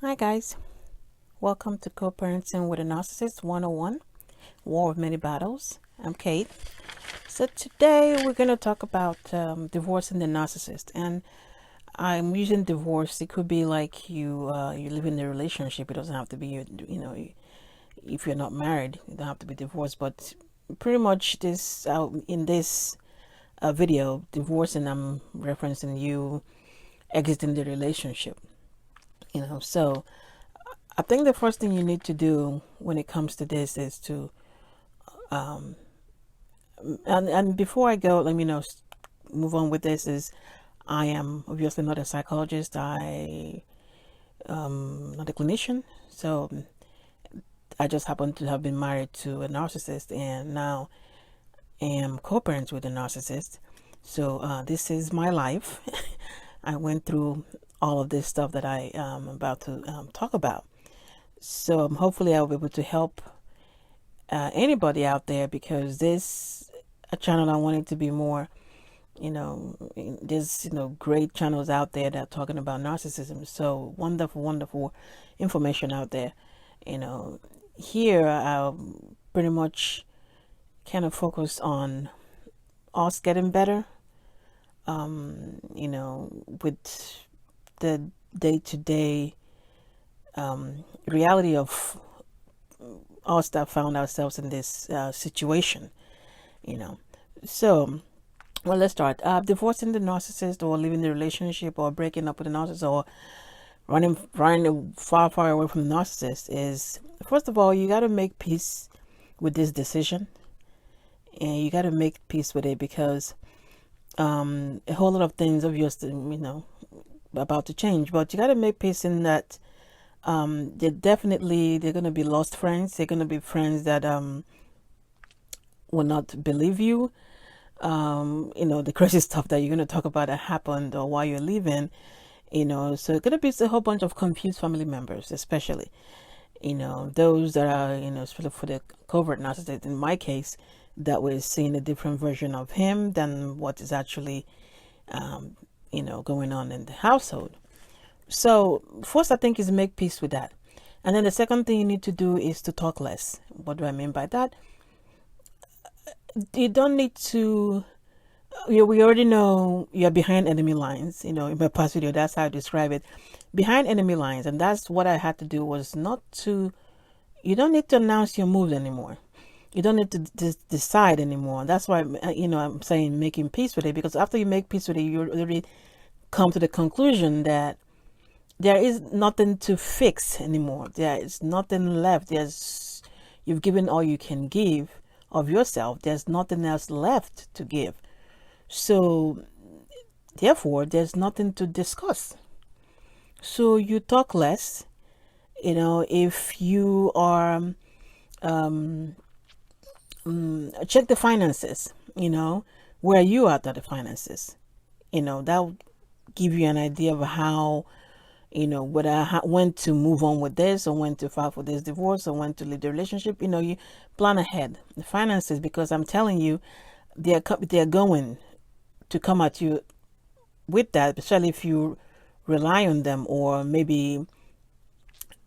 Hi guys, welcome to Co-Parenting with a Narcissist 101, War of Many Battles. I'm Kate. So today we're going to talk about divorcing the narcissist, and I'm using divorce. It could be like you live in a relationship. It doesn't have to be if you're not married, you don't have to be divorced. But pretty much this in this video, divorcing, I'm referencing you exiting the relationship. So I think the first thing you need to do when it comes to this is to, and before I go, let me know, move on with this is I am obviously not a psychologist. I not a clinician. So I just happen to have been married to a narcissist and now am co-parents with a narcissist. So this is my life. I went through all of this stuff that I am about to talk about. So hopefully I'll be able to help anybody out there, because this a channel I want it to be more, there's great channels out there that are talking about narcissism. So wonderful information out there. Here I'll pretty much kind of focus on us getting better, with the day-to-day reality of us that found ourselves in this situation. So, well, let's start. Divorcing the narcissist, or leaving the relationship, or breaking up with the narcissist, or running far away from the narcissist is, first of all, you got to make peace with this decision, and you got to make peace with it, because a whole lot of things obviously about to change, but you got to make peace in that they're going to be lost friends. They're going to be friends that will not believe you. The crazy stuff that you're going to talk about that happened or why you're leaving. So it's going to be a whole bunch of confused family members, especially those that are especially for the covert narcissist. In my case, that we're seeing a different version of him than what is actually going on in the household. So first, I think, is make peace with that. And then the second thing you need to do is to talk less. What do I mean by that? You don't need to, we already know you're behind enemy lines. In my past video, that's how I describe it. Behind enemy lines. And that's what I had to do, was you don't need to announce your moves anymore. You don't need to decide anymore. That's why, I'm saying making peace with it, because after you make peace with it, you already come to the conclusion that there is nothing to fix anymore. There is nothing left. You've given all you can give of yourself. There's nothing else left to give. So therefore, there's nothing to discuss. So you talk less. If you are check the finances, where you are at the finances, that'll give you an idea of how, when to move on with this, or when to file for this divorce, or when to leave the relationship. You plan ahead the finances, because I'm telling you, they're going to come at you with that, especially if you rely on them, or maybe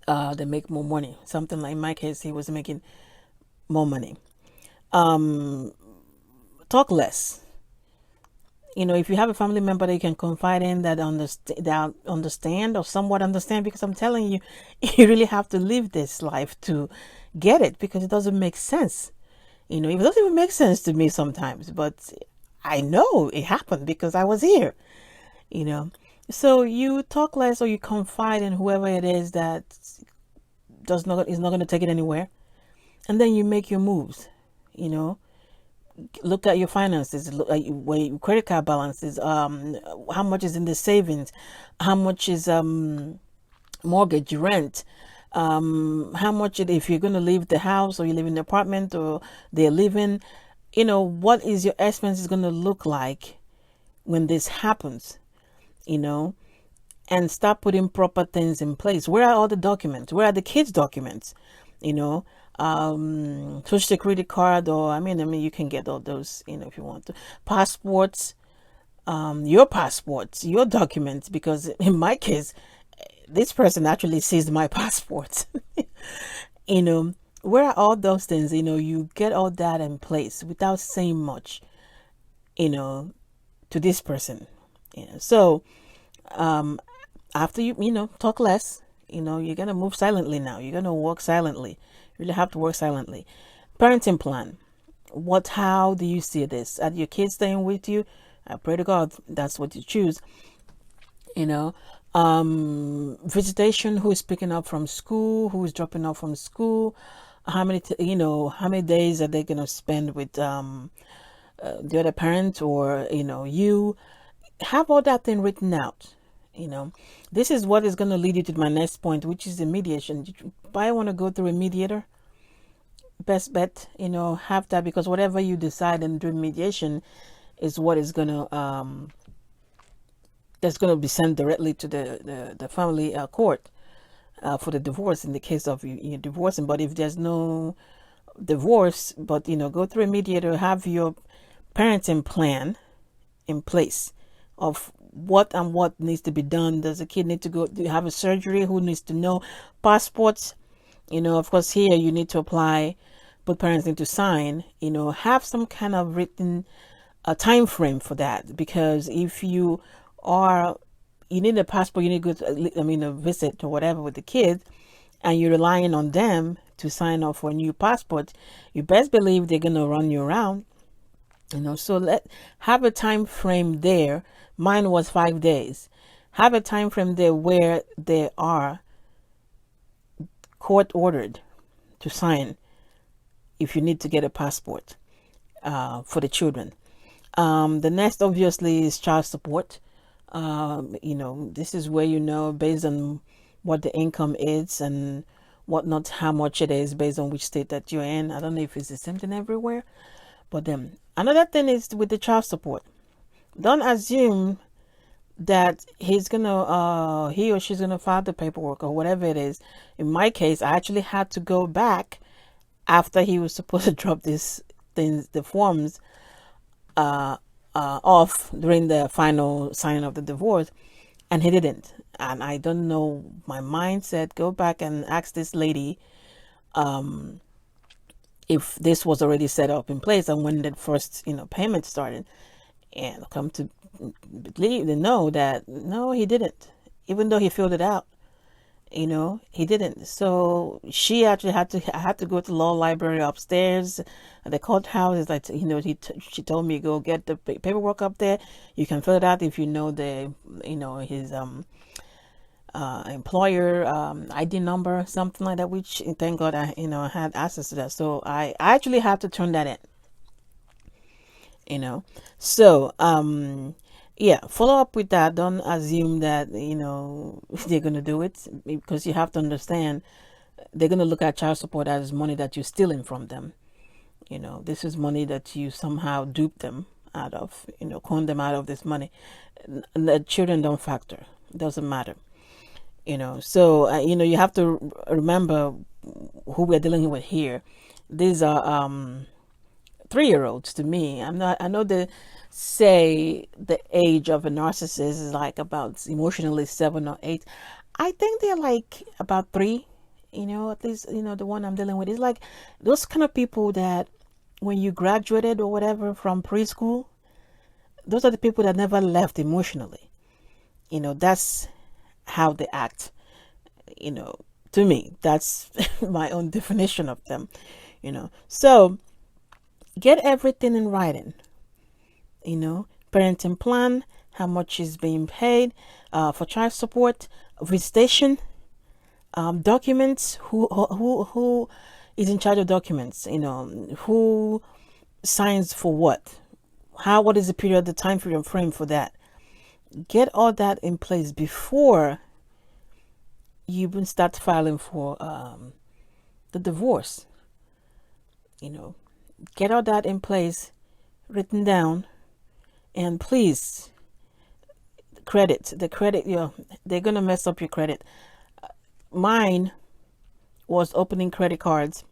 they make more money. Something like in my case, he was making more money. Talk less. If you have a family member that you can confide in, that understand or somewhat understand, because I'm telling you, you really have to live this life to get it, because it doesn't make sense. It doesn't even make sense to me sometimes, but I know it happened because I was here. So you talk less, or you confide in whoever it is that is not going to take it anywhere, and then you make your moves. Look at your finances, look at where your credit card balance is, how much is in the savings, how much is mortgage, rent, how much if you're going to leave the house, or you live in an apartment, or they're living, what is your expenses going to look like when this happens, and start putting proper things in place. Where are all the documents? Where are the kids' documents? Social security card, or I mean you can get all those, if you want to, passports, your passports, your documents, because in my case, this person actually seized my passport. You know, where are all those things? You get all that in place without saying much, you know, to this person. So after you talk less, you're gonna move silently now. You're gonna walk silently. You really have to work silently. Parenting plan. How do you see this? Are your kids staying with you? I pray to God that's what you choose. Visitation, who is picking up from school, who is dropping off from school, how many days are they gonna spend with the other parent, or you have all that thing written out. This is what is going to lead you to my next point, which is the mediation. You probably want to go through a mediator. Best bet, have that, because whatever you decide and do mediation is what is going to that's going to be sent directly to the family court for the divorce, in the case of you divorcing. But if there's no divorce, but go through a mediator, have your parenting plan in place of what needs to be done. Does the kid need to go to have a surgery? Who needs to know? Passports, of course, here you need to apply, but parents need to sign. Have some kind of written time frame for that, because if you need a passport, you need to go to, a visit or whatever with the kids, and you're relying on them to sign off for a new passport, you best believe they're gonna run you around. So have a time frame there. Mine was 5 days. Have a time frame there where they are court ordered to sign if you need to get a passport for the children. The next, obviously, is child support. This is where based on what the income is and whatnot, how much it is based on which state that you're in. I don't know if it's the same thing everywhere. But then another thing is with the child support. Don't assume that he or she's gonna file the paperwork or whatever it is. In my case, I actually had to go back after he was supposed to drop the forms off during the final signing of the divorce, and he didn't. And I don't know, my mind said go back and ask this lady if this was already set up in place and when the first payment started, and come to believe and know that no, he didn't, even though he filled it out. He didn't. So she actually I had to go to the law library upstairs at the courthouse. It's like, she told me, go get the paperwork up there. You can fill it out if his employer ID number, something like that, which thank God I had access to that. So I actually had to turn that in. So yeah, follow up with that. Don't assume that they're gonna do it, because you have to understand they're gonna look at child support as money that you're stealing from them. This is money that you somehow duped them out of, con them out of this money. The children don't factor. It doesn't matter. So you have to remember who we're dealing with here. These are 3-year-olds to me. I know they say the age of a narcissist is like about emotionally 7 or 8. I think they're like about 3. At least the one I'm dealing with is like those kind of people that when you graduated or whatever from preschool, those are the people that never left emotionally. That's how they act. To me, that's my own definition of them. So get everything in writing. Parenting plan, how much is being paid for child support, visitation, documents, who is in charge of documents, who signs for what, what is the period, the time frame for that. Get all that in place before you even start filing for the divorce. Get all that in place, written down. And please, the credit, they're going to mess up your credit. Mine was opening credit cards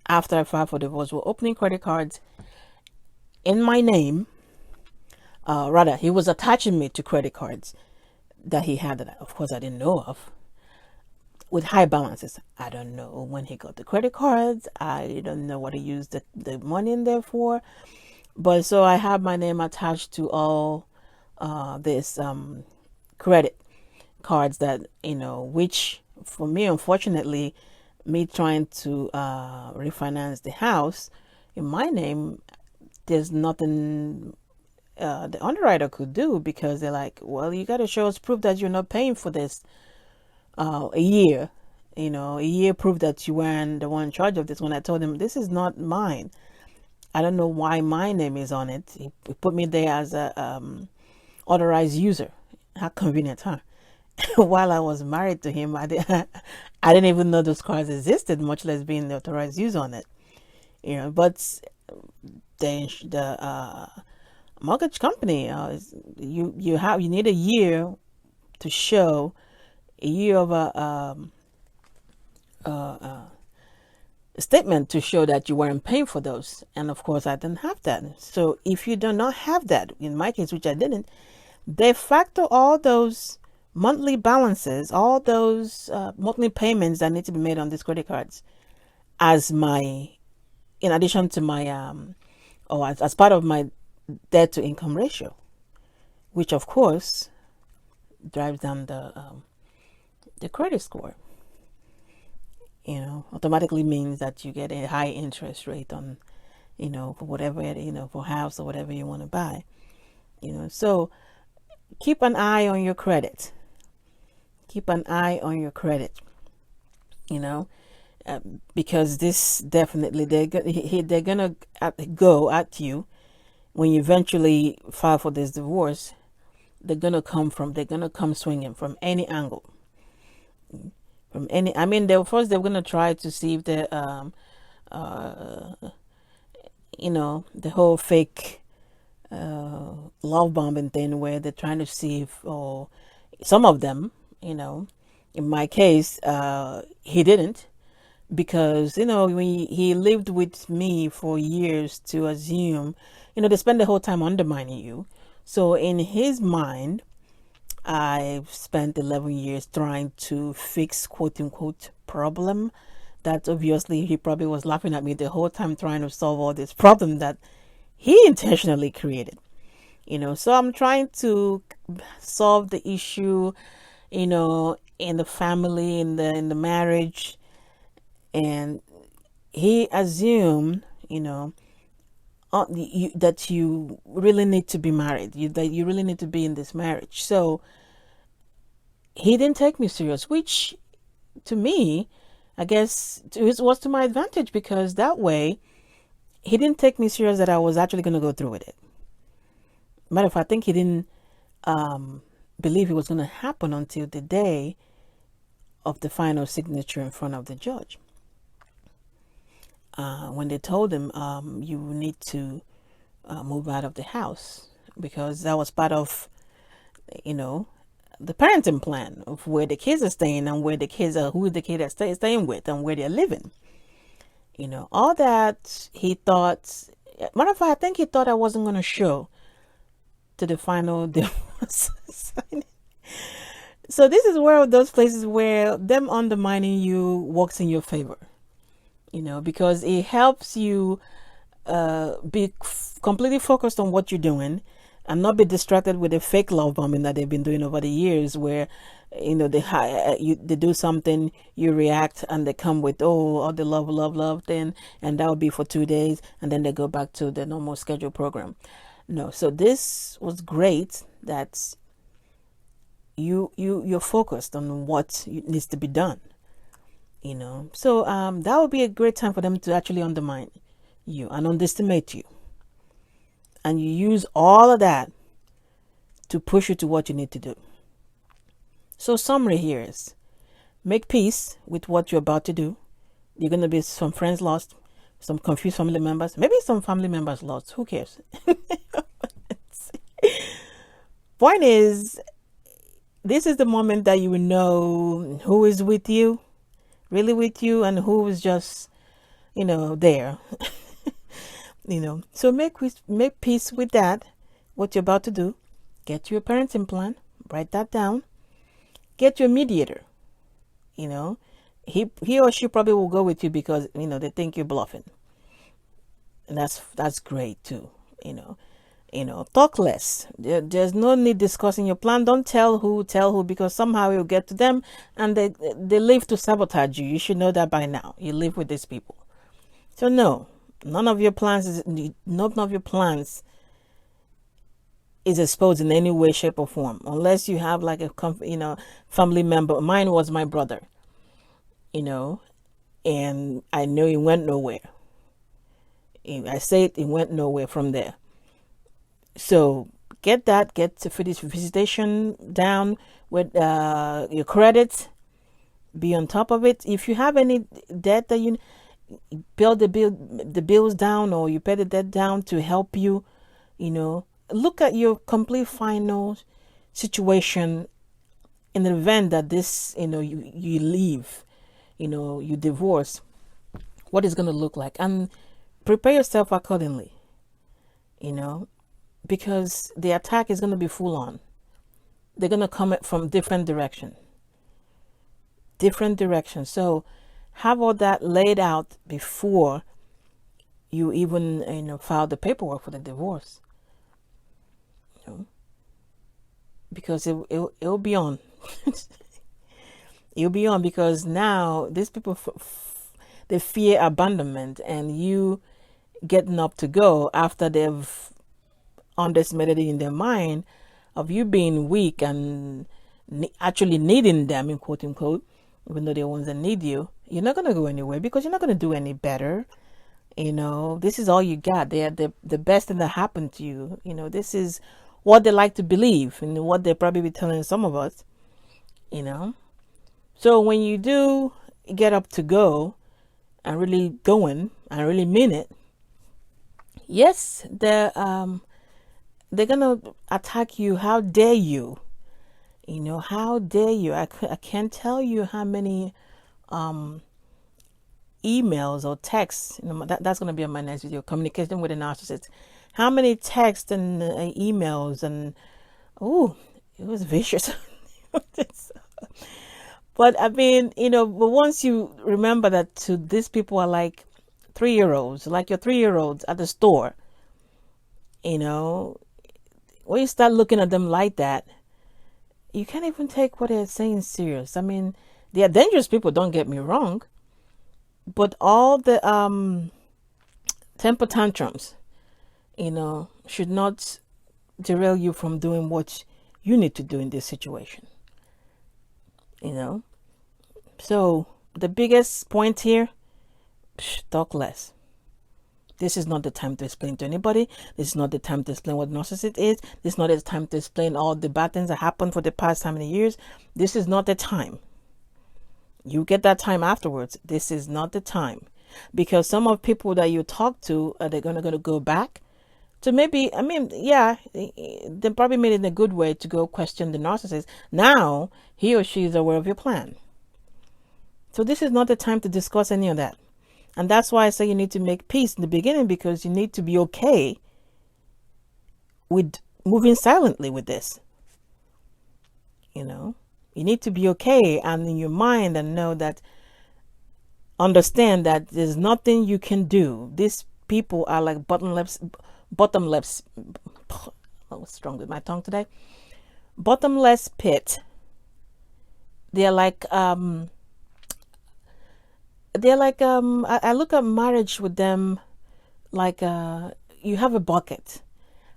after I filed for divorce. We're opening credit cards in my name. Rather, he was attaching me to credit cards. that he had that, of course, I didn't know of, with high balances. I don't know when he got the credit cards. I don't know what he used the money in there for. But so I have my name attached to all this credit cards that, which for me, unfortunately, me trying to refinance the house in my name, there's nothing the underwriter could do, because they're like, well, you got to show us proof that you're not paying for this a year. A year proof that you weren't the one in charge of this. When I told him, this is not mine. I don't know why my name is on it. He put me there as a authorized user. How convenient, huh? While I was married to him, I didn't even know those cards existed, much less being the authorized user on it. But the mortgage company, you need a year to show a year of a statement to show that you weren't paying for those. And of course, I didn't have that. So if you do not have that, in my case, which I didn't, they factor all those monthly balances, all those monthly payments that need to be made on these credit cards as in addition to my, or as part of my debt to income ratio, which of course drives down the credit score. Automatically means that you get a high interest rate on, for whatever, for house or whatever you want to buy. So keep an eye on your credit. Keep an eye on your credit. Because this definitely they're gonna go at you when you eventually file for this divorce. They're gonna come swinging from any angle. They're gonna try to see if the the whole fake love bombing thing, where they're trying to see if, or some of them, in my case, he didn't, because when he lived with me for years, to assume, they spend the whole time undermining you. So in his mind, I've spent 11 years trying to fix quote unquote problem that obviously he probably was laughing at me the whole time, trying to solve all this problem that he intentionally created. So I'm trying to solve the issue, in the family, in the marriage. And he assumed, that you really need to be married, that you really need to be in this marriage. So he didn't take me serious, which to me, I guess it was to my advantage, because that way he didn't take me serious that I was actually going to go through with it. Matter of fact, I think he didn't believe it was going to happen until the day of the final signature in front of the judge. When they told him, you need to move out of the house, because that was part of, the parenting plan of where the kids are staying, and where the kids are, who the kids are staying with, and where they're living. All that he thought. Matter of fact, I think he thought I wasn't going to show to the final divorce signing. So this is one of those places where them undermining you works in your favor. Because it helps you be completely focused on what you're doing, and not be distracted with the fake love bombing that they've been doing over the years, where they do something, you react, and they come with all the love thing, and that will be for 2 days, and then they go back to the normal scheduled program. No, so this was great that you're focused on what needs to be done. So that would be a great time for them to actually undermine you and underestimate you, and you use all of that to push you to what you need to do. So summary here is, make peace with what you're about to do. You're going to be some friends lost, some confused family members, maybe some family members lost, who cares? Point is, this is the moment that you will know who is with you, really with you, and who is just, there. So make peace with that, what you're about to do. Get you a parenting plan, write that down, get your mediator. You know, he or she probably will go with you because they think you're bluffing, and that's great too. Talk less. There's no need discussing your plan. Don't tell who, because somehow you'll get to them, and they live to sabotage you. You should know that by now. You live with these people, so no, none of your plans is exposed in any way, shape, or form, unless you have like a family member. Mine was my brother, and I know it went nowhere. I say it went nowhere from there. So get to finish visitation down with your credit. Be on top of it. If you have any debt that you build the bills down, or you pay the debt down to help you, look at your complete final situation in the event that this, you leave, you divorce, what is going to look like, and prepare yourself accordingly, because the attack is going to be full on. They're going to come from different directions. So have all that laid out before you even, file the paperwork for the divorce. Because it'll be on. It'll be on, because now these people, they fear abandonment, and you getting up to go after they've underestimated it in their mind of you being weak and actually needing them, in quote unquote, even though they're the ones that need you. You're not going to go anywhere, because you're not going to do any better. This is all you got. They are the best thing that happened to you. This is what they like to believe, and what they're probably telling some of us. So when you do get up to go and really going and really mean it, yes, they're gonna attack you. How dare you? How dare you? I can't tell you how many emails or texts. That's gonna be on my next video. Communication with a narcissist. How many texts and emails, and it was vicious. But I mean, but once you remember that these people are like 3-year-olds, like your 3-year-olds at the store, when you start looking at them like that, you can't even take what they're saying serious. I mean, they are dangerous people, don't get me wrong, but all the temper tantrums, should not derail you from doing what you need to do in this situation. So the biggest point here, talk less. This is not the time to explain to anybody. This is not the time to explain what narcissist is. This is not the time to explain all the bad things that happened for the past how many years. This is not the time. You get that time afterwards. This is not the time, because some of people that you talk to, they're gonna go back to maybe. I mean, yeah, they probably made it in a good way to go question the narcissist. Now he or she is aware of your plan. So this is not the time to discuss any of that. And that's why I say you need to make peace in the beginning, because you need to be okay with moving silently with this. You need to be okay and in your mind, and know that, understand that there's nothing you can do. These people are like bottomless. I was strong with my tongue today. Bottomless pit. They're like I look at marriage with them like you have a bucket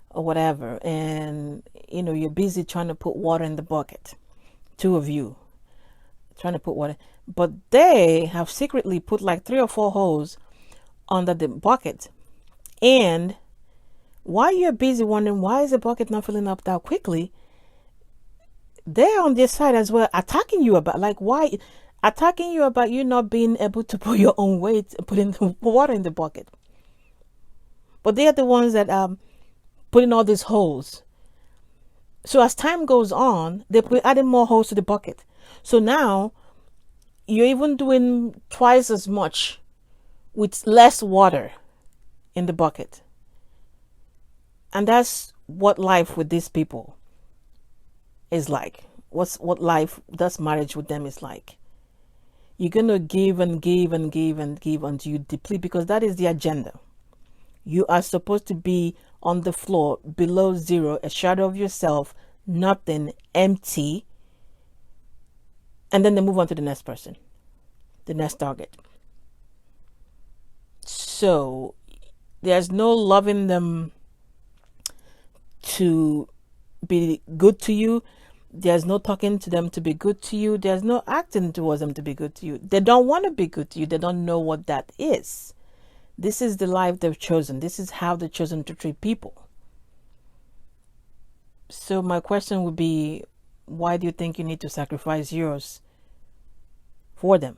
or whatever, and you're busy trying to put water in the bucket. Two of you trying to put water, but they have secretly put like 3 or 4 holes under the bucket. And while you're busy wondering why is the bucket not filling up that quickly, they're on this side as well, attacking you about you not being able to put your own weight, putting the water in the bucket. But they are the ones that put in all these holes. So as time goes on, they put adding more holes to the bucket. So now you're even doing twice as much with less water in the bucket. And that's what life with these people is like. what life, that's marriage with them is like. You're going to give and give and give and give until you deplete, because that is the agenda. You are supposed to be on the floor, below zero, a shadow of yourself, nothing, empty. And then they move on to the next person, the next target. So there's no loving them to be good to you. There's no talking to them to be good to you. There's no acting towards them to be good to you. They don't want to be good to you. They don't know what that is. This is the life they've chosen. This is how they've chosen to treat people. So my question would be, why do you think you need to sacrifice yours for them?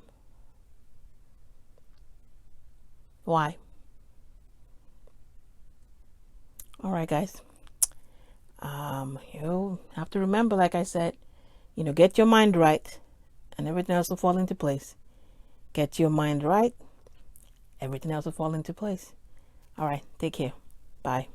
Why? All right, guys. You have to remember, like I said, get your mind right and everything else will fall into place. Get your mind right, everything else will fall into place. All right, take care. Bye.